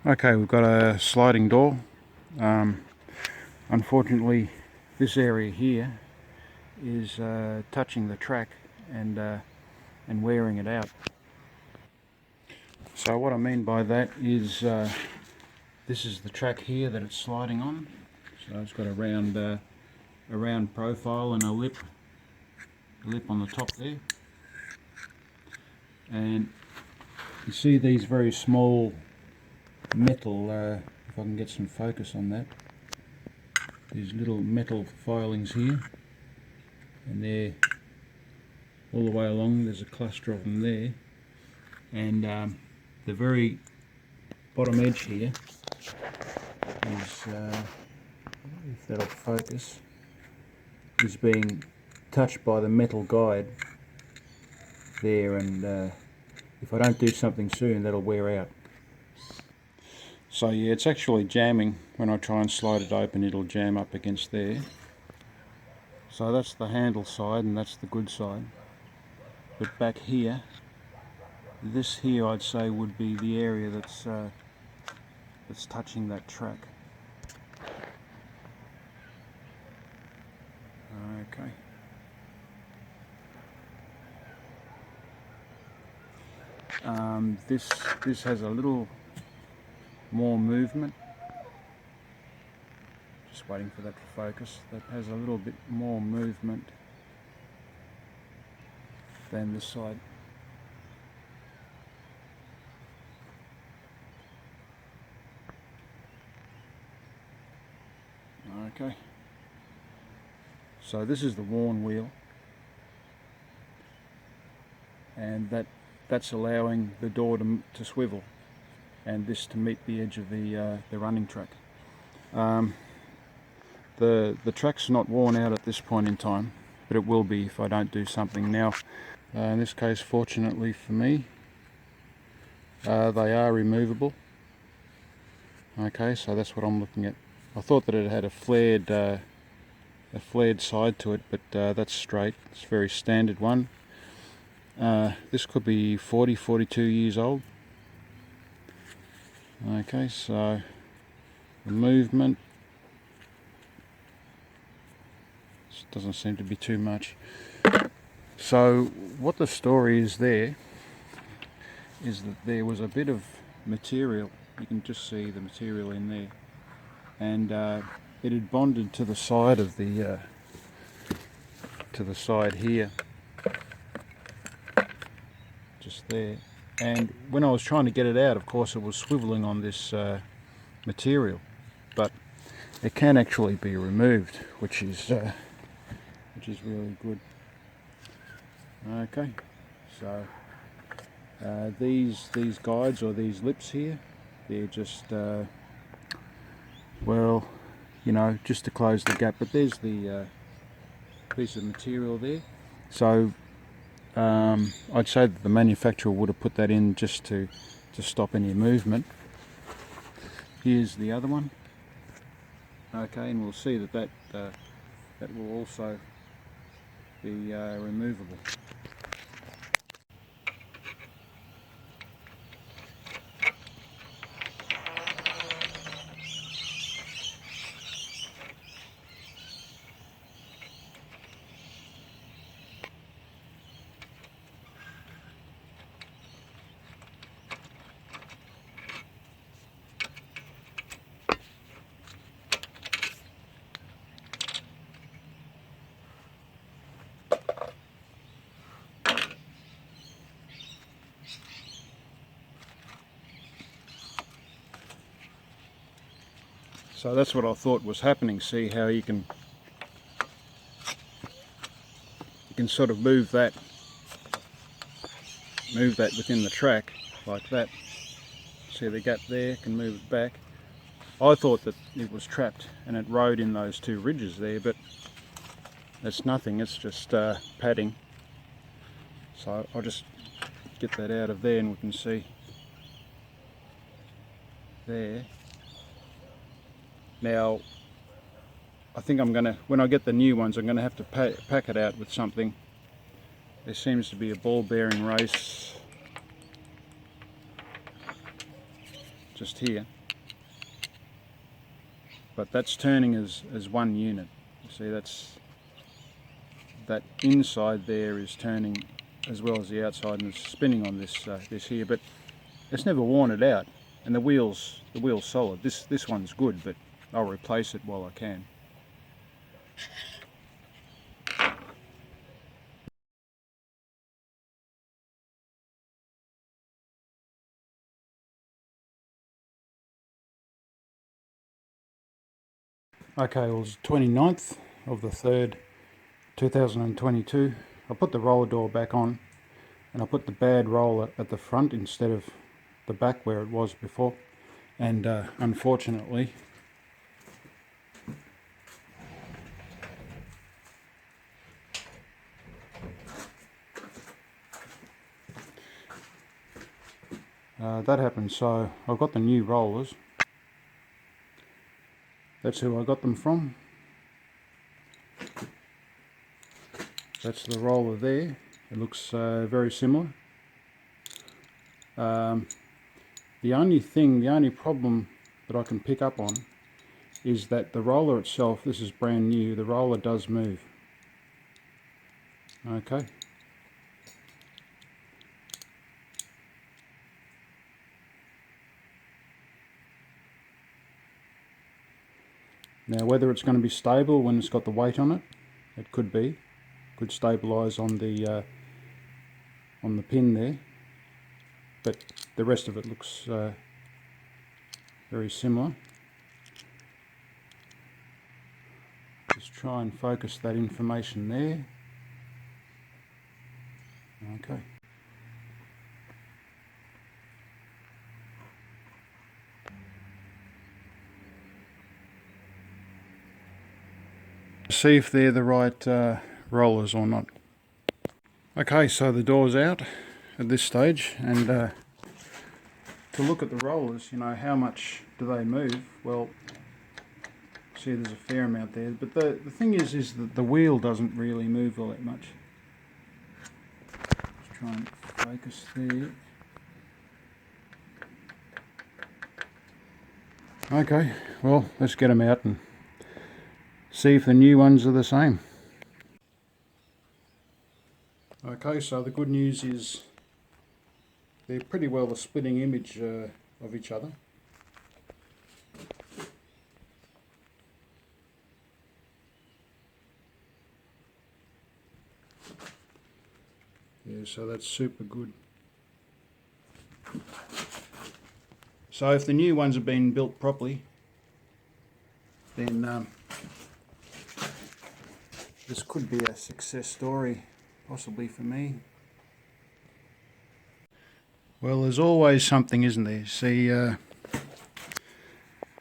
Okay, we've got a sliding door. Unfortunately, this area here is touching the track and wearing it out. So what I mean by that is this is the track here that it's sliding on. So it's got a round profile and a lip on the top there. And you see these very small metal, if I can get some focus on that, these little metal filings here, and they're all the way along. There's a cluster of them there, and the very bottom edge here is, if that'll focus, is being touched by the metal guide there, and if I don't do something soon, that'll wear out. So yeah, it's actually jamming. When I try and slide it open, it'll jam up against there. So that's the handle side and that's the good side. But back here, this here I'd say would be the area that's touching that track. Okay. This has a little more movement. Just waiting for that to focus. That has a little bit more movement than this side. Okay. So this is the worn wheel, and that's allowing the door to swivel, and this to meet the edge of the running track. The track's not worn out at this point in time, but it will be if I don't do something now. In this case, fortunately for me, they are removable. Okay, so that's what I'm looking at. I thought that it had a flared side to it, but that's straight. It's a very standard one. This could be 42 years old. Okay, so the movement doesn't seem to be too much. So what the story is there is that there was a bit of material. You can just see the material in there, and it had bonded to the side of the side here, just there. And when I was trying to get it out, of course, it was swiveling on this material, but it can actually be removed, which is really good. Okay, so these guides, or these lips here, they're just well, you know, just to close the gap. But there's the piece of material there. So I'd say that the manufacturer would have put that in just to stop any movement. Here's the other one. Okay, and we'll see that will also be removable. So that's what I thought was happening. See how you can sort of move that within the track like that. See the gap there, can move it back. I thought that it was trapped and it rode in those two ridges there, but it's nothing, it's just padding. So I'll just get that out of there and we can see there. Now, I think I'm going to, when I get the new ones, I'm going to have to pack it out with something. There seems to be a ball bearing race just here, but that's turning as one unit. You see, that inside there is turning as well as the outside, and it's spinning on this this here, but it's never worn it out, and the wheel's solid. This one's good, but I'll replace it while I can. Okay, well, it's 29th of the 3rd, 2022. I put the roller door back on, and I put the bad roller at the front instead of the back where it was before, and unfortunately that happened. So I've got the new rollers. That's who I got them from. That's the roller there. It looks very similar. The only problem that I can pick up on is that the roller itself, this is brand new, the roller does move. Okay. Now, whether it's going to be stable when it's got the weight on it, it could be. Could stabilise on the pin there, but the rest of it looks very similar. Just try and focus that information there. Okay. See if they're the right rollers or not. Okay, so the door's out at this stage, and to look at the rollers, you know, how much do they move? Well, see, there's a fair amount there, but the thing is that the wheel doesn't really move all that much. Let's try and focus there. Okay, well, let's get them out and see if the new ones are the same. Okay, so the good news is they're pretty well a splitting image of each other. Yeah, so that's super good. So if the new ones have been built properly, then this could be a success story, possibly for me. Well, there's always something, isn't there? See, the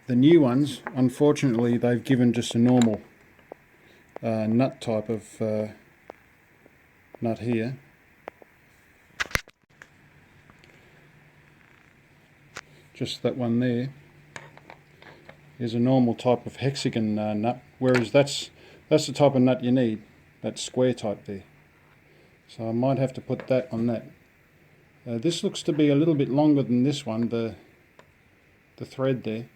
new ones, unfortunately, they've given just a normal nut type of nut here. Just that one there is a normal type of hexagon nut, whereas that's the type of nut you need, that square type there. So I might have to put that on that. This looks to be a little bit longer than this one, the thread there.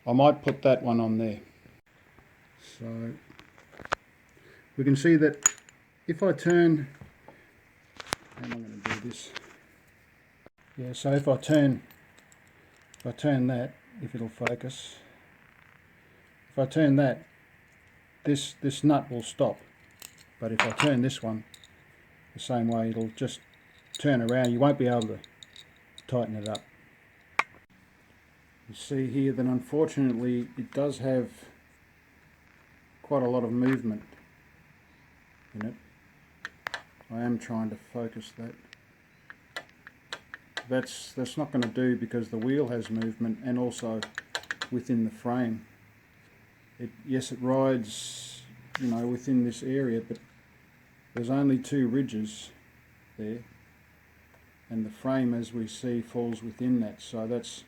I might put that one on there. So we can see that if I turn, how am I going to do this? Yeah, so if I turn that, if it'll focus, if I turn that, this nut will stop. But if I turn this one the same way, it'll just turn around. You won't be able to tighten it up. You see here that unfortunately it does have quite a lot of movement in it. I am trying to focus that. That's not going to do because the wheel has movement, and also within the frame. Yes, it rides, you know, within this area, but there's only two ridges there, and the frame, as we see, falls within that. So that's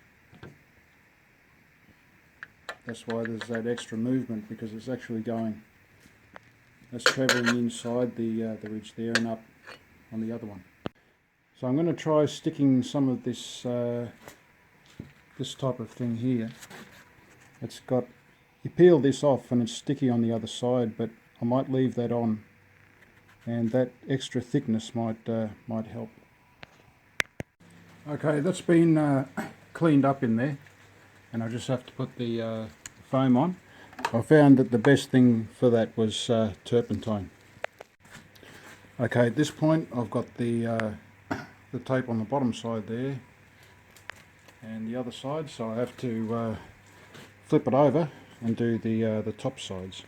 why there's that extra movement, because it's actually going, it's travelling inside the ridge there and up on the other one. So I'm going to try sticking some of this this type of thing here. It's got, you peel this off and it's sticky on the other side, but I might leave that on, and that extra thickness might help. Okay, that's been cleaned up in there, and I just have to put the foam on. I found that the best thing for that was turpentine. Okay, at this point I've got the tape on the bottom side there and the other side, so I have to flip it over and do the top sides.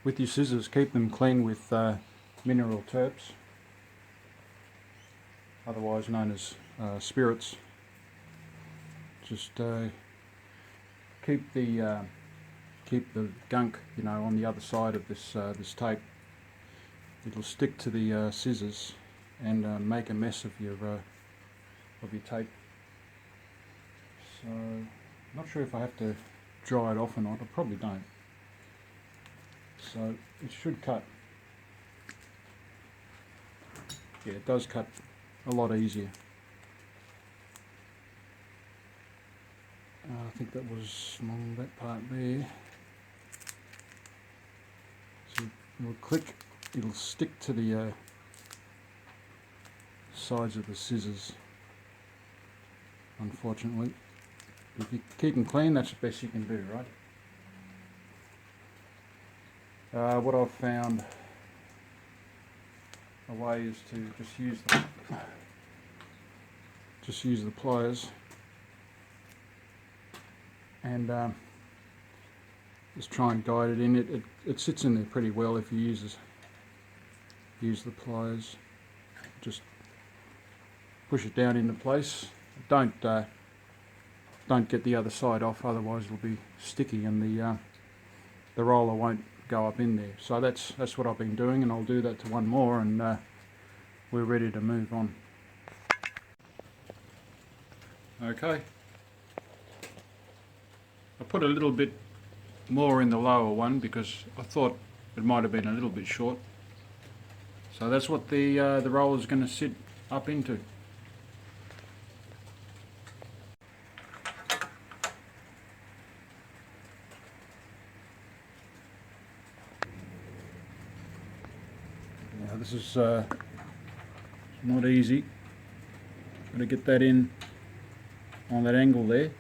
With your scissors, keep them clean with mineral terps, otherwise known as spirits. Just keep the gunk, you know, on the other side of this this tape. It'll stick to the scissors and make a mess of your tape. So, not sure if I have to dry it off or not. I probably don't. So it should cut. Yeah, it does cut a lot easier. I think that was along that part there. So it'll click, it'll stick to the sides of the scissors, unfortunately. If you keep them clean, that's the best you can do, right? What I've found a way is to just use the pliers and just try and guide it in. It sits in there pretty well if you use the pliers. Just push it down into place. Don't get the other side off, otherwise it'll be sticky and the roller won't go up in there. So that's what I've been doing, and I'll do that to one more, and we're ready to move on. Okay, I put a little bit more in the lower one because I thought it might have been a little bit short. So that's what the roller is going to sit up into. Now this is not easy. Got to get that in on that angle there.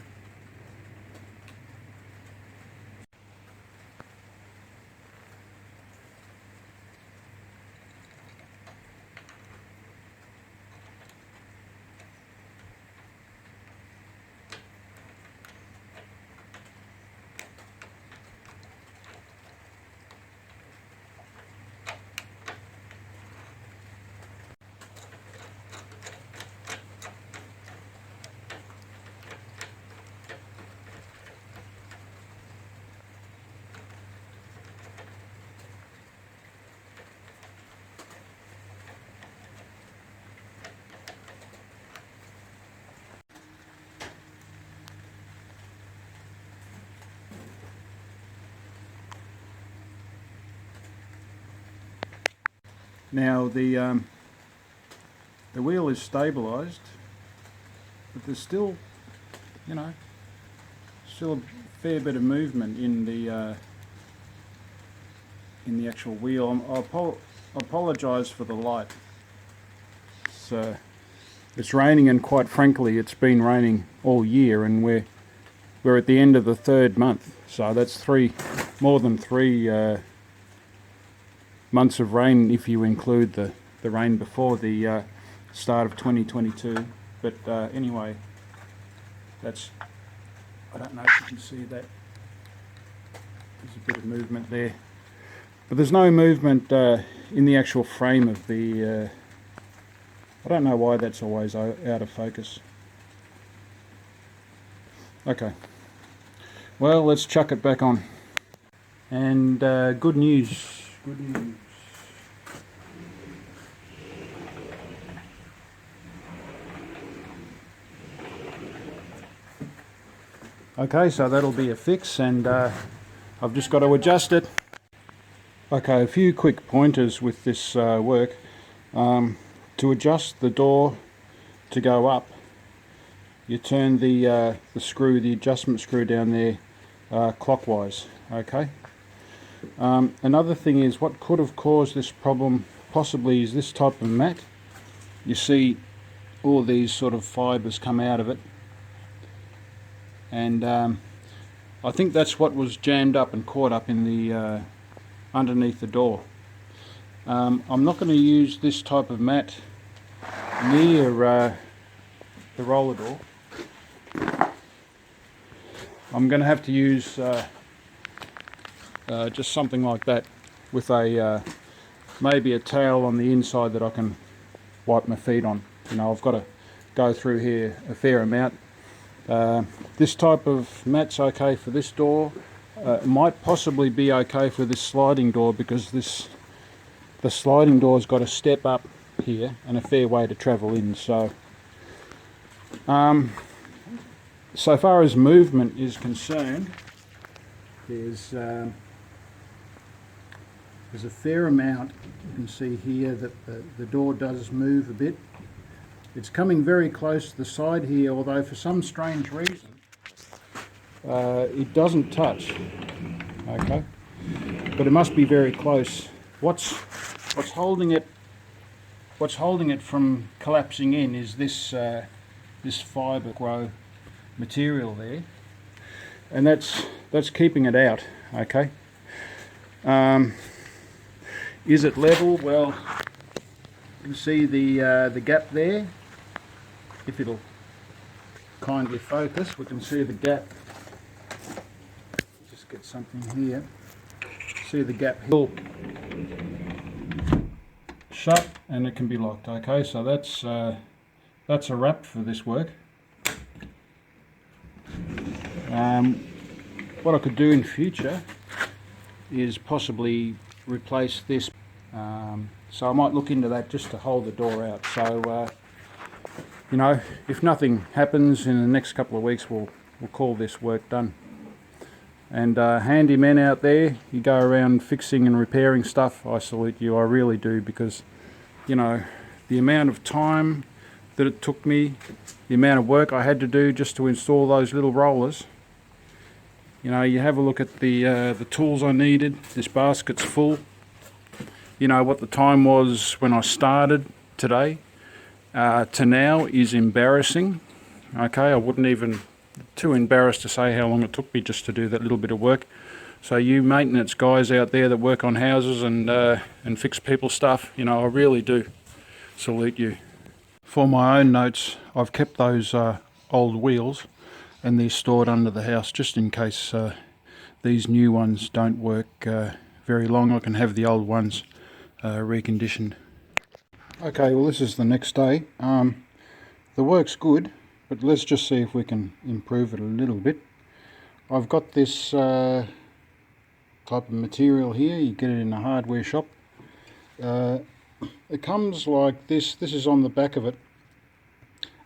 Now the wheel is stabilised, but there's still, you know, still a fair bit of movement in the actual wheel. I apologise for the light. It's raining, and quite frankly, it's been raining all year, and we're at the end of the third month. So that's three more than 3 months of rain if you include the rain before the start of 2022. But anyway, that's, I don't know if you can see that. There's a bit of movement there. But there's no movement in the actual frame of the... I don't know why that's always out of focus. Okay. Well, let's chuck it back on. And good news. Good news. Okay, so that'll be a fix, and I've just got to adjust it. Okay, a few quick pointers with this work. To adjust the door to go up, you turn the screw, the adjustment screw down there clockwise. Okay. Another thing is, what could have caused this problem possibly is this type of mat. You see all these sort of fibres come out of it, and I think that's what was jammed up and caught up in the underneath the door. I'm not going to use this type of mat near the roller door. I'm going to have to use just something like that with a maybe a towel on the inside that I can wipe my feet on. You know, I've got to go through here a fair amount. This type of mat's okay for this door. It might possibly be okay for this sliding door, because the sliding door's got a step up here and a fair way to travel in. So so far as movement is concerned, there's a fair amount. You can see here that the door does move a bit. It's coming very close to the side here, although for some strange reason it doesn't touch. Okay, but it must be very close. What's holding it from collapsing in is this fibre grow material there, and that's keeping it out. Okay. Is it level? Well, you can see the gap there. If it'll kindly focus, we can see the gap. Just get something here. See the gap here. Shut, and it can be locked. Okay, so that's a wrap for this work. What I could do in future is possibly replace this. So I might look into that just to hold the door out. So you know, if nothing happens in the next couple of weeks, we'll call this work done. And handymen out there, you go around fixing and repairing stuff, I salute you, I really do, because you know, the amount of time that it took me, the amount of work I had to do just to install those little rollers. You know, you have a look at the tools I needed. This basket's full. You know what the time was when I started today to now is embarrassing. Okay, I wouldn't even, too embarrassed to say how long it took me just to do that little bit of work. So you maintenance guys out there that work on houses and fix people's stuff, you know, I really do salute you. For my own notes, I've kept those old wheels, and they're stored under the house just in case these new ones don't work very long. I can have the old ones reconditioned. Okay, well, this is the next day. The work's good, but let's just see if we can improve it a little bit. I've got this type of material here. You get it in a hardware shop. It comes like this. This is on the back of it,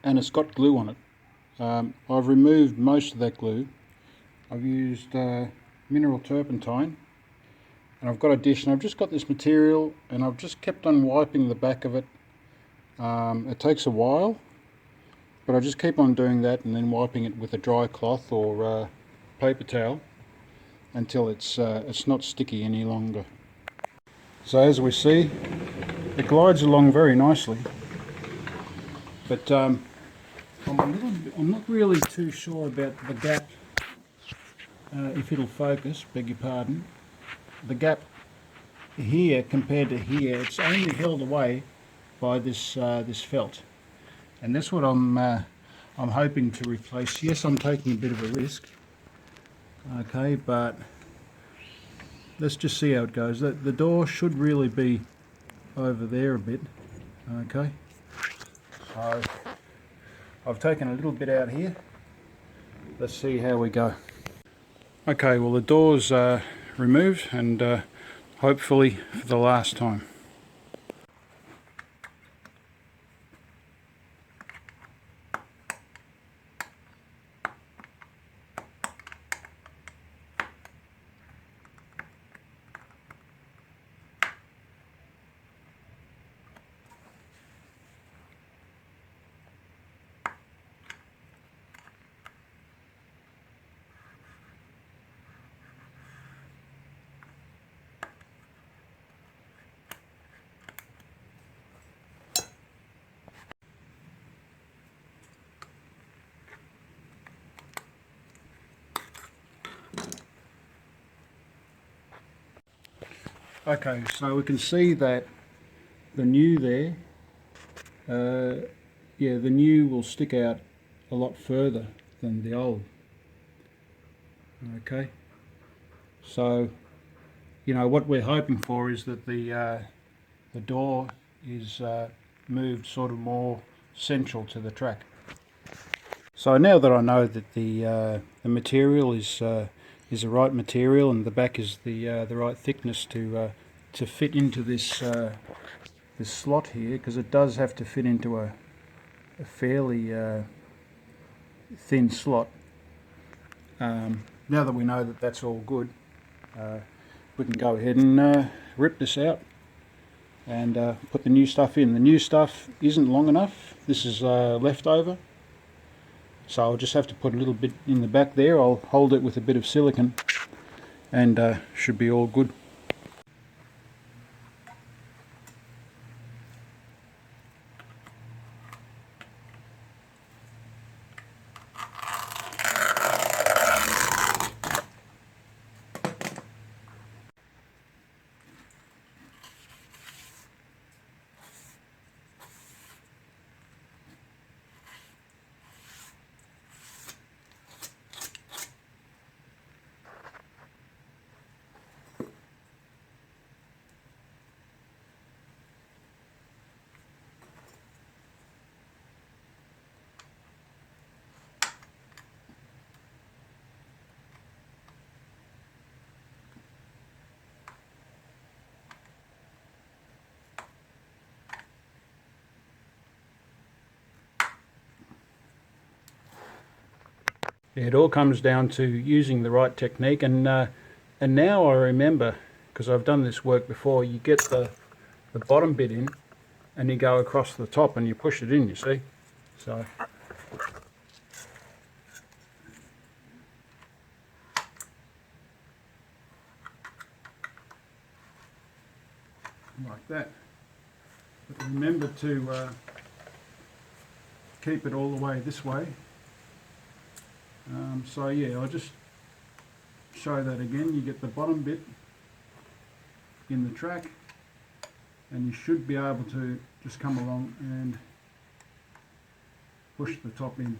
and it's got glue on it. I've removed most of that glue. I've used mineral turpentine, and I've got a dish, and I've just got this material, and I've just kept on wiping the back of it. It takes a while, but I just keep on doing that and then wiping it with a dry cloth or paper towel until it's not sticky any longer. So as we see, it glides along very nicely, but I'm not really too sure about the gap if it'll focus, beg your pardon, the gap here compared to here, it's only held away by this this felt, and that's what I'm hoping to replace. Yes, I'm taking a bit of a risk, okay, but let's just see how it goes. The door should really be over there a bit, okay. So I've taken a little bit out here. Let's see how we go. Okay, well the door's removed, and hopefully for the last time. Okay, so we can see that the new there, yeah, the new will stick out a lot further than the old. Okay, so you know what we're hoping for is that the door is moved sort of more central to the track. So now that I know that the material is the right material, and the back is the right thickness to fit into this this slot here, because it does have to fit into a fairly thin slot. Now that we know that that's all good, we can go ahead and rip this out and put the new stuff in. The new stuff isn't long enough. This is leftover. So I'll just have to put a little bit in the back there. I'll hold it with a bit of silicone, and should be all good. It all comes down to using the right technique, and now I remember, because I've done this work before, you get the bottom bit in and you go across the top and you push it in, you see. So like that. But remember to keep it all the way this way. So yeah, I'll just show that again. You get the bottom bit in the track, and you should be able to just come along and push the top in,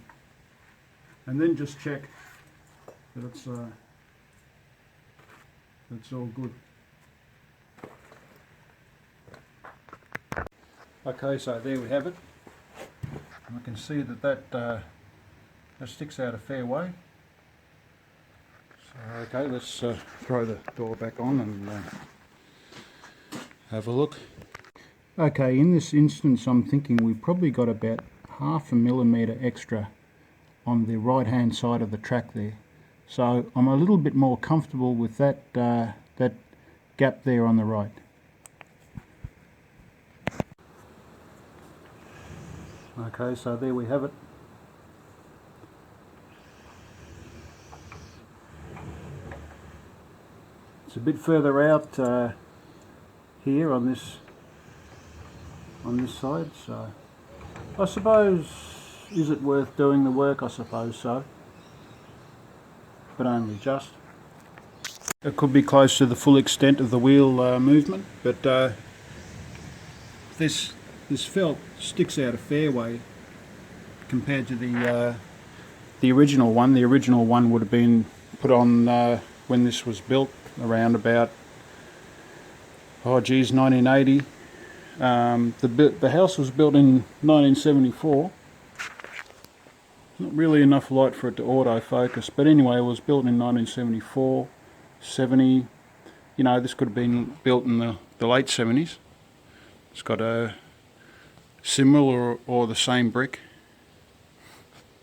and then just check that it's all good. Okay, so there we have it. I can see that that sticks out a fair way. So, okay, let's throw the door back on and have a look. Okay, in this instance I'm thinking we've probably got about 0.5 millimetre extra on the right hand side of the track there. So I'm a little bit more comfortable with that, that gap there on the right. Okay, so there we have it. It's a bit further out here on this side, so I suppose, is it worth doing the work? I suppose so. but only just. It could be close to the full extent of the wheel movement, but this felt sticks out a fair way compared to the original one. The original one would have been put on when this was built, around about 1980. The house was built in 1974. Not really enough light for it to autofocus, but anyway, it was built in 1974, 70. You know, this could have been built in the late 70s. It's got a similar or the same brick.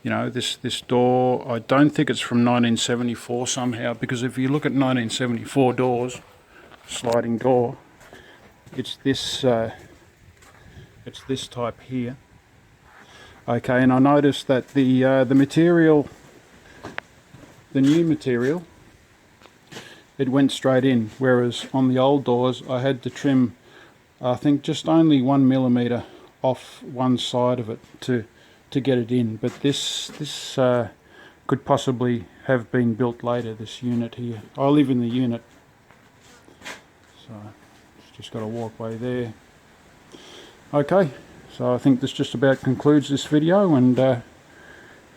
You know, this door, I don't think it's from 1974 somehow, because if you look at 1974 doors, sliding door, it's this type here. Okay, and I noticed that the material, the new material, it went straight in, whereas on the old doors I had to trim, I think, just only 1 millimeter off one side of it to get it in. But this could possibly have been built later, this unit here. I live in the unit, so it's just got a walkway there. Okay, so I think this just about concludes this video, and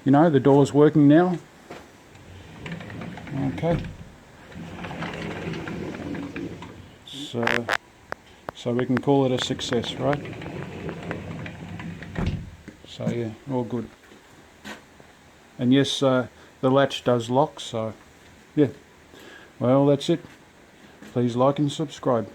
you know, the door's working now. Okay, so we can call it a success, right? So yeah, all good. And yes, the latch does lock, so yeah. Well, that's it. Please like and subscribe.